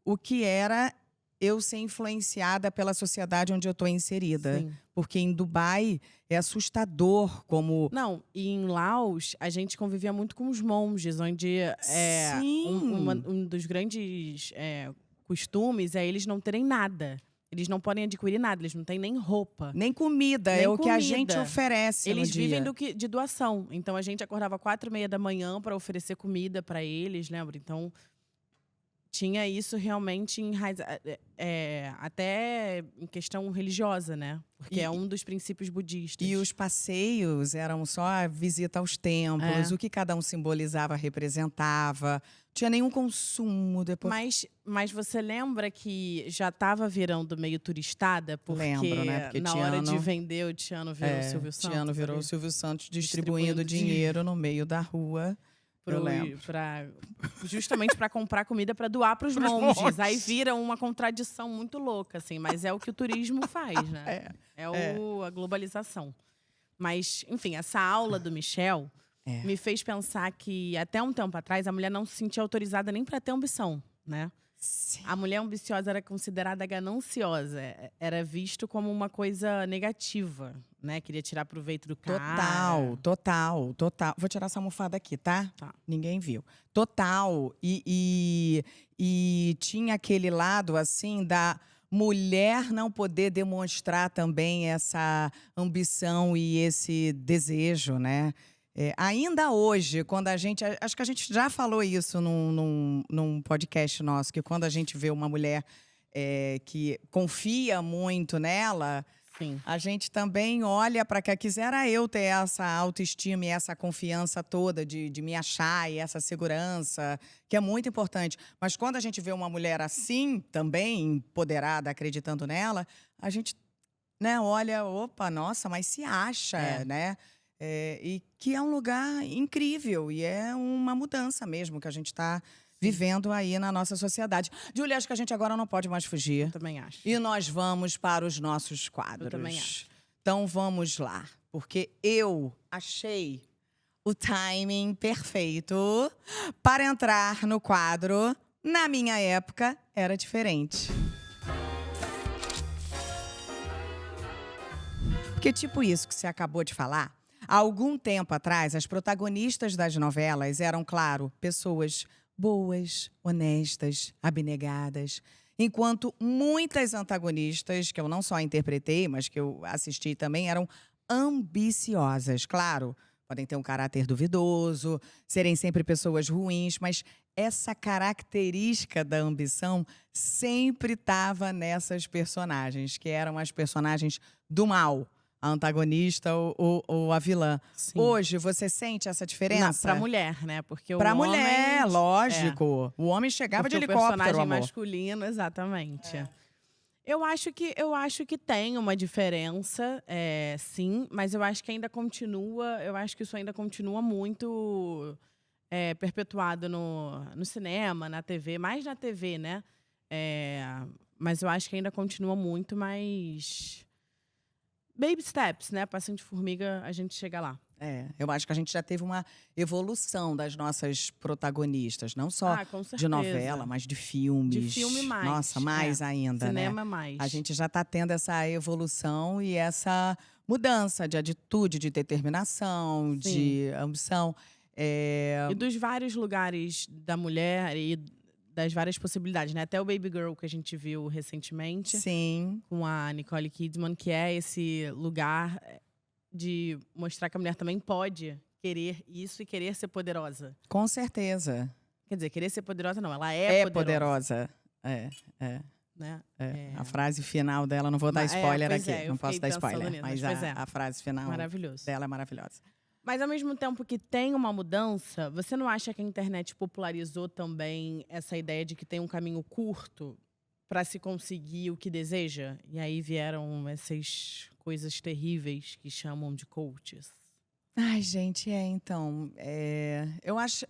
o que era eu ser influenciada pela sociedade onde eu estou inserida. Sim. Porque em Dubai é assustador como... Não, e em Laos a gente convivia muito com os monges, onde Sim. um dos grandes costumes é eles não terem nada. Eles não podem adquirir nada, eles não têm nem roupa. Nem comida, Nem é o que a comida. gente oferece Eles no dia. vivem de doação. Então a gente acordava 4h30 da manhã para oferecer comida para eles, lembra? Então tinha isso realmente até em questão religiosa, né? Porque é um dos princípios budistas. E os passeios eram só a visita aos templos, o que cada um simbolizava, representava. Não tinha nenhum consumo depois. Mas você lembra que já estava virando meio turistada? Porque, Lembro, né? Porque na hora de vender, o Tiano virou o Silvio Santos. Tiano virou ali. o Silvio Santos distribuindo dinheiro no meio da rua. Eu lembro. Justamente para comprar comida para doar para os monges. Aí vira uma contradição muito louca, assim. Mas é o que o turismo faz, né? A globalização. Mas, enfim, essa aula do Michel me fez pensar que, até um tempo atrás, a mulher não se sentia autorizada nem para ter ambição, né? Sim. A mulher ambiciosa era considerada gananciosa. Era visto como uma coisa negativa, né? Queria tirar proveito do cara. Total. Vou tirar essa almofada aqui, tá? Tá. Ninguém viu. Total. E tinha aquele lado, assim, da mulher não poder demonstrar também essa ambição e esse desejo, né? Ainda hoje, quando a gente... Acho que a gente já falou isso num podcast nosso, que quando a gente vê uma mulher que confia muito nela, Sim. a gente também olha para que quisera eu ter essa autoestima e essa confiança toda de me achar e essa segurança, que é muito importante. Mas quando a gente vê uma mulher assim, também empoderada, acreditando nela, a gente, né, olha, opa, nossa, mas se acha, né? E que é um lugar incrível e é uma mudança mesmo que a gente está vivendo aí na nossa sociedade. Júlia, acho que a gente agora não pode mais fugir. Eu também acho. E nós vamos para os nossos quadros. Eu também acho. Então vamos lá, porque eu achei o timing perfeito para entrar no quadro Na Minha Época Era Diferente. Porque tipo isso que você acabou de falar, há algum tempo atrás, as protagonistas das novelas eram, claro, pessoas boas, honestas, abnegadas. Enquanto muitas antagonistas, que eu não só interpretei, mas que eu assisti também, eram ambiciosas. Claro, podem ter um caráter duvidoso, serem sempre pessoas ruins, mas essa característica da ambição sempre estava nessas personagens, que eram as personagens do mal, a antagonista ou a vilã. Sim. Hoje, você sente essa diferença? Pra mulher, né? Porque o Pra homem... mulher, lógico. O homem chegava Porque de o helicóptero, personagem amor. masculino, exatamente. Eu acho que tem uma diferença, sim, mas eu acho que ainda continua, eu acho que isso ainda continua muito perpetuado no cinema, na TV, mais na TV, né? Mas eu acho que ainda continua muito mais baby steps, né? Passinho de formiga, a gente chega lá. Eu acho que a gente já teve uma evolução das nossas protagonistas, não só Com certeza. de novela, mas de filmes. De filme mais. Nossa, mais ainda, Cinema né? mais. A gente já está tendo essa evolução e essa mudança de atitude, de determinação, Sim. de ambição. E dos vários lugares da mulher e das várias possibilidades, né? Até o Baby Girl que a gente viu recentemente. Sim. Com a Nicole Kidman, que é esse lugar de mostrar que a mulher também pode querer isso e querer ser poderosa. Com certeza. Quer dizer, querer ser poderosa não, ela é poderosa. Né? A frase final dela, não vou dar spoiler aqui, não posso dar spoiler, nisso, mas a frase final maravilhoso. dela é maravilhosa. Mas ao mesmo tempo que tem uma mudança, você não acha que a internet popularizou também essa ideia de que tem um caminho curto para se conseguir o que deseja? E aí vieram essas coisas terríveis que chamam de coaches. Ai, gente, então. Eu acho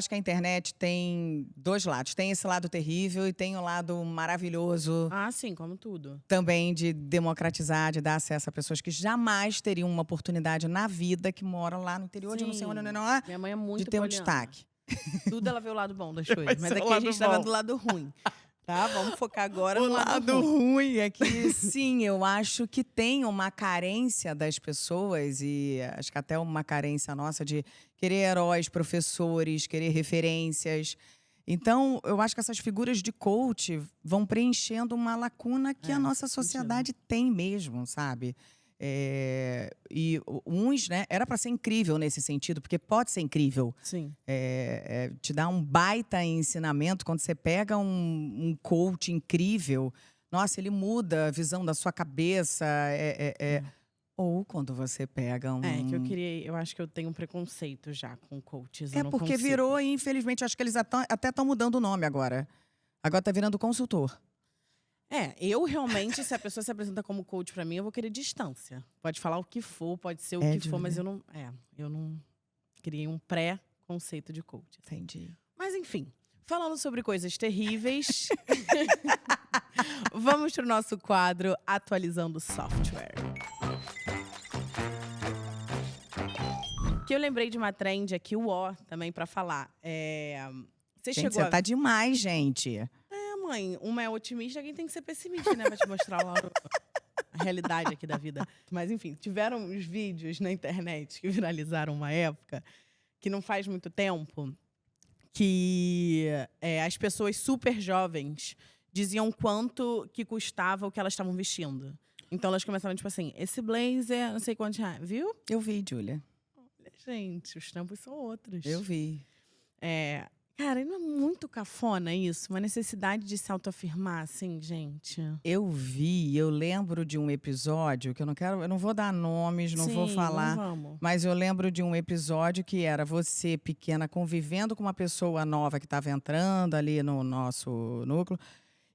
que a internet tem dois lados. Tem esse lado terrível e tem o lado maravilhoso. Sim, como tudo. Também de democratizar, de dar acesso a pessoas que jamais teriam uma oportunidade na vida, que moram lá no interior de não sei onde, Minha mãe é muito de ter um poliana. destaque. Tudo ela vê o lado bom das coisas. Mas ser aqui o a gente lado tá bom. vendo o lado ruim. Tá? Vamos focar agora O no lado ruim. ruim é que, sim, eu acho que tem uma carência das pessoas, e acho que até uma carência nossa de querer heróis, professores, querer referências. Então, eu acho que essas figuras de coach vão preenchendo uma lacuna que a nossa sociedade tem mesmo, sabe? E uns, né, era para ser incrível nesse sentido, porque pode ser incrível. Sim. Te dá um baita ensinamento quando você pega um coach incrível. Nossa, ele muda a visão da sua cabeça. Ou quando você pega que eu acho que eu tenho um preconceito já com coaches. Eu não porque consigo. virou, e infelizmente, acho que eles até estão mudando o nome agora. Agora tá virando consultor. Eu realmente, se a pessoa se apresenta como coach pra mim, eu vou querer distância. Pode falar o que for, pode ser o que for, mas eu não criei um pré-conceito de coach. Entendi. Mas enfim, falando sobre coisas terríveis, vamos pro nosso quadro Atualizando Software. Que eu lembrei de uma trend aqui, também pra falar. Você tá demais, gente. Mãe, uma é otimista, quem tem que ser pessimista, né? Pra te mostrar lá a realidade aqui da vida. Mas, enfim, tiveram uns vídeos na internet que viralizaram uma época, que não faz muito tempo, que as pessoas super jovens diziam quanto que custava o que elas estavam vestindo. Então, elas começavam, tipo assim, esse blazer, não sei quantos reais, viu? Eu vi, Júlia. Gente, os tempos são outros. Eu vi. Cara, não é muito cafona isso? Uma necessidade de se autoafirmar, assim, gente? Eu lembro de um episódio, que eu não vou dar nomes, não vou falar. Não vamos. Mas eu lembro de um episódio que era você, pequena, convivendo com uma pessoa nova que estava entrando ali no nosso núcleo.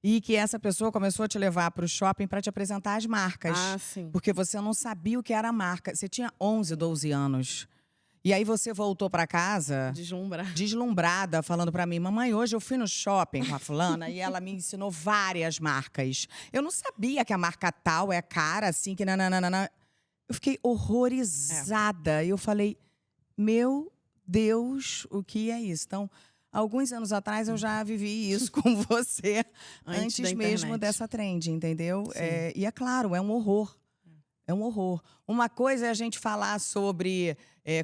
E que essa pessoa começou a te levar para o shopping para te apresentar as marcas. Sim. Porque você não sabia o que era a marca. Você tinha 11, 12 anos. E aí você voltou para casa deslumbrada, falando para mim, mamãe, hoje eu fui no shopping com a fulana e ela me ensinou várias marcas. Eu não sabia que a marca tal é cara, assim, que nananana. Eu fiquei horrorizada. E eu falei, meu Deus, o que é isso? Então, alguns anos atrás eu já vivi isso com você, antes mesmo dessa trend, entendeu? E é claro, é um horror. É um horror. Uma coisa é a gente falar sobre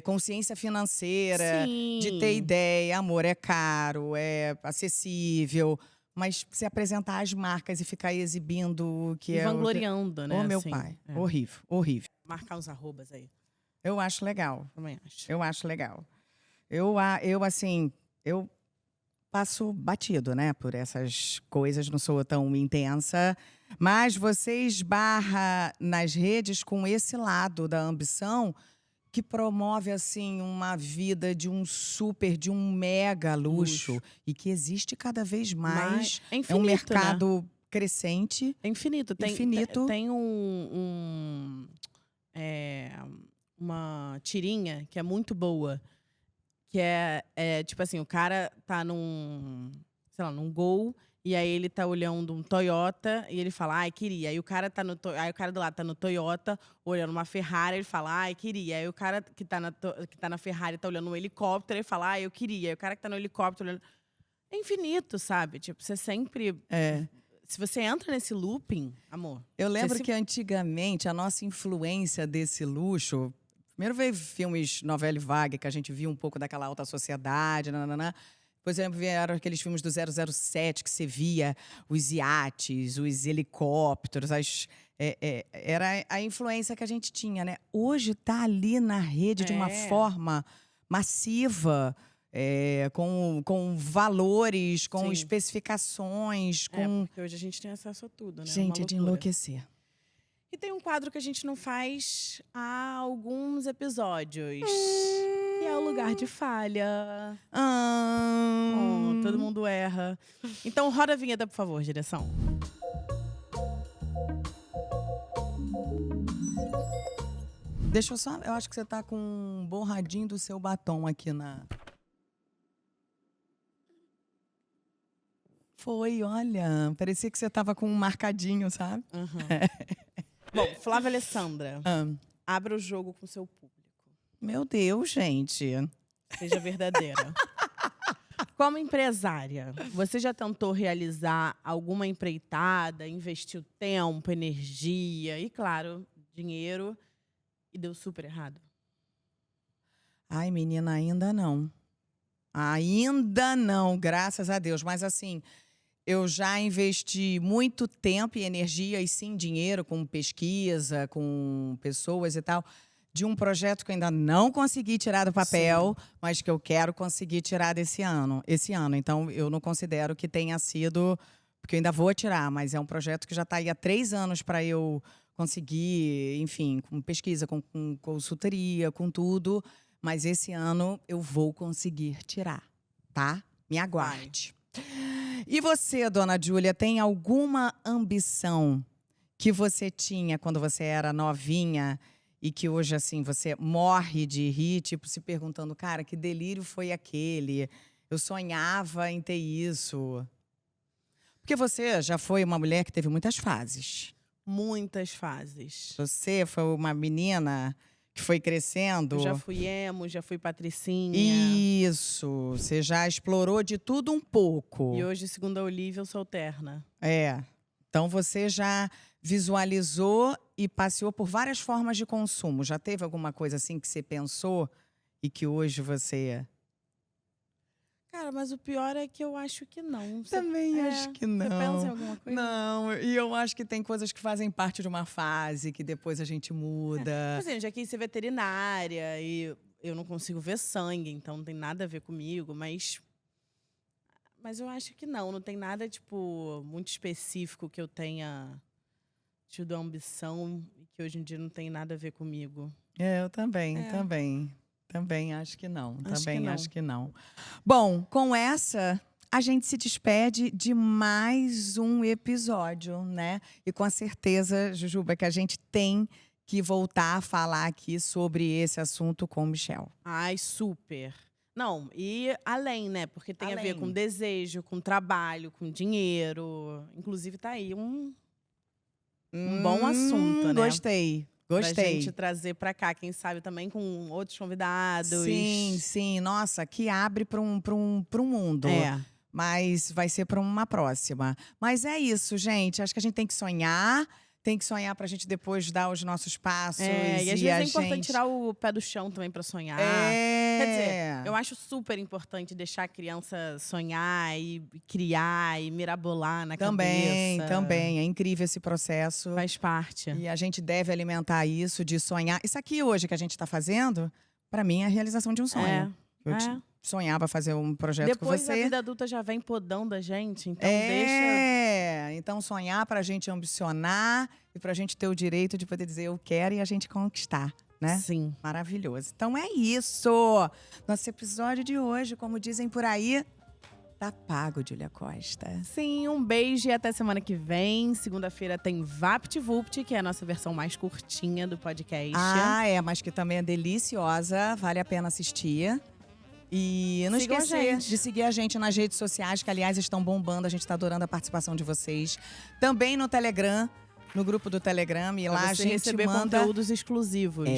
consciência financeira, de ter ideia, amor é caro, é acessível, mas se apresentar as marcas e ficar exibindo o que e vangloriando, né? Meu pai, horrível, horrível. Marcar os arrobas aí. Eu acho legal. Também acho. Eu acho legal. Eu assim, eu passo batido, né, por essas coisas, não sou tão intensa. Mas você esbarra nas redes com esse lado da ambição que promove, assim, uma vida de um super, de um mega luxo. E que existe cada vez mais. É É um infinito, né? mercado crescente. É infinito. Infinito. Tem uma tirinha que é muito boa. Que é tipo assim, o cara tá num Gol, e aí ele tá olhando um Toyota, e ele fala, ai, queria. Aí o cara do lado tá no Toyota, olhando uma Ferrari, ele fala, ai, queria. Aí o cara que tá na Ferrari tá olhando um helicóptero, ele fala, ai, eu queria. Aí o cara que tá no helicóptero olhando... É infinito, sabe? Tipo, você sempre... Se você entra nesse looping, amor... Eu lembro que antigamente a nossa influência desse luxo... Primeiro veio filmes novela vaga, que a gente via um pouco daquela alta sociedade, nananã. Depois vieram aqueles filmes do 007, que você via os iates, os helicópteros, era a influência que a gente tinha, né? Hoje tá ali na rede de uma forma massiva, com valores, com Sim. especificações, porque hoje a gente tem acesso a tudo, né? Gente, é de enlouquecer. E tem um quadro que a gente não faz há alguns episódios. Que é o Lugar de Falha. Todo mundo erra. Então, roda a vinheta, por favor, direção. Deixa eu só... Eu acho que você tá com um borradinho do seu batom aqui na... Foi, olha. Parecia que você tava com um marcadinho, sabe? Bom, Flávia Alessandra, abra o jogo com seu público. Meu Deus, gente. Seja verdadeira. Como empresária, você já tentou realizar alguma empreitada, investiu tempo, energia e, claro, dinheiro e deu super errado? Ai, menina, ainda não. Ainda não, graças a Deus. Mas assim, eu já investi muito tempo e energia, e sim dinheiro, com pesquisa, com pessoas e tal, de um projeto que eu ainda não consegui tirar do papel, mas que eu quero conseguir tirar esse ano. Então, eu não considero que tenha sido... Porque eu ainda vou tirar, mas é um projeto que já está aí há 3 anos para eu conseguir, enfim, com pesquisa, com consultoria, com tudo. Mas esse ano eu vou conseguir tirar, tá? Me aguarde. E você, dona Júlia, tem alguma ambição que você tinha quando você era novinha e que hoje, assim, você morre de rir, tipo, se perguntando, cara, que delírio foi aquele? Eu sonhava em ter isso. Porque você já foi uma mulher que teve muitas fases. Muitas fases. Você foi uma menina que foi crescendo. Eu já fui emo, já fui patricinha. Isso, você já explorou de tudo um pouco. E hoje, segundo a Olivia, eu sou terna. Então você já visualizou e passeou por várias formas de consumo. Já teve alguma coisa assim que você pensou e que hoje você... Cara, mas o pior é que eu acho que não. Também acho que não. Você pensa em alguma coisa? Não, e eu acho que tem coisas que fazem parte de uma fase, que depois a gente muda. Por exemplo, já quis ser veterinária e eu não consigo ver sangue, então não tem nada a ver comigo, mas eu acho que não tem nada, tipo, muito específico que eu tenha tido a ambição e que hoje em dia não tem nada a ver comigo. Eu também. Também acho que não. Acho que não. Bom, com essa, a gente se despede de mais um episódio, né? E com certeza, Jujuba, que a gente tem que voltar a falar aqui sobre esse assunto com o Michel. Ai, super. Não, e além, né? Porque tem a ver com desejo, com trabalho, com dinheiro. Inclusive, tá aí um bom assunto, né? Gostei. Pra gente trazer pra cá, quem sabe também com outros convidados. Sim. Nossa, que abre para um mundo. Mas vai ser para uma próxima. Mas é isso, gente. Acho que a gente tem que sonhar. Tem que sonhar pra gente depois dar os nossos passos. E às vezes é importante tirar o pé do chão também pra sonhar. Quer dizer, eu acho super importante deixar a criança sonhar e criar e mirabolar na cabeça. Também. É incrível esse processo. Faz parte. E a gente deve alimentar isso de sonhar. Isso aqui hoje que a gente tá fazendo, pra mim, é a realização de um sonho. sonhava fazer um projeto Depois com você. a vida adulta já vem podando a gente, então deixa... Então sonhar pra gente ambicionar e pra gente ter o direito de poder dizer eu quero e a gente conquistar, né? Sim. Maravilhoso. Então é isso. Nosso episódio de hoje, como dizem por aí, tá pago, Júlia Costa. Sim, um beijo e até semana que vem. Segunda-feira tem VaptVupt, que é a nossa versão mais curtinha do podcast. Mas que também é deliciosa, vale a pena assistir. E não Sigam a esquecer gente. de seguir a gente nas redes sociais, que aliás estão bombando, a gente tá adorando a participação de vocês. Também no Telegram, no grupo do Telegram, e lá Pra a você gente receber manda conteúdos exclusivos.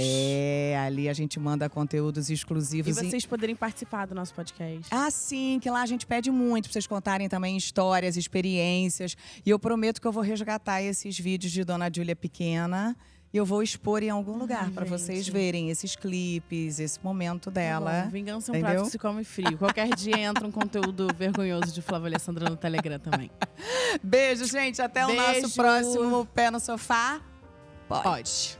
ali a gente manda conteúdos E exclusivos. vocês poderem participar do nosso podcast. Sim, que lá a gente pede muito pra vocês contarem também histórias, experiências. E eu prometo que eu vou resgatar esses vídeos de Dona Júlia pequena. E eu vou expor em algum lugar pra gente. vocês verem esses clipes, esse momento dela. Bom, vingança é um entendeu? prato que se come frio. Qualquer dia entra um conteúdo vergonhoso de Flávia Alessandra no Telegram também. Beijo, gente. Até o nosso Beijo. próximo Pé no Sofá. Pode.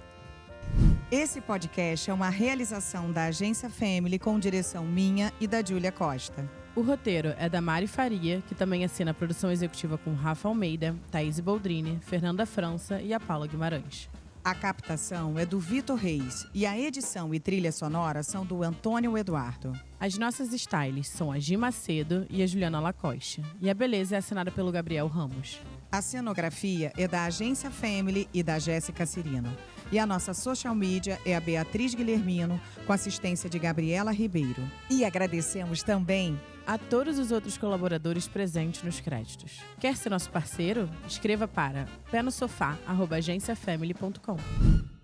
Esse podcast é uma realização da Agência Family com direção minha e da Júlia Costa. O roteiro é da Mari Faria, que também assina a produção executiva com Rafa Almeida, Thaís Boldrini, Fernanda França e a Paula Guimarães. A captação é do Vitor Reis e a edição e trilha sonora são do Antônio Eduardo. As nossas stylists são a Gi Macedo e a Juliana Lacoste. E a beleza é assinada pelo Gabriel Ramos. A cenografia é da Agência Family e da Jéssica Cirino. E a nossa social media é a Beatriz Guilhermino, com assistência de Gabriela Ribeiro. E agradecemos também A todos os outros colaboradores presentes nos créditos. Quer ser nosso parceiro? Escreva para penosofá@agenciafamily.com.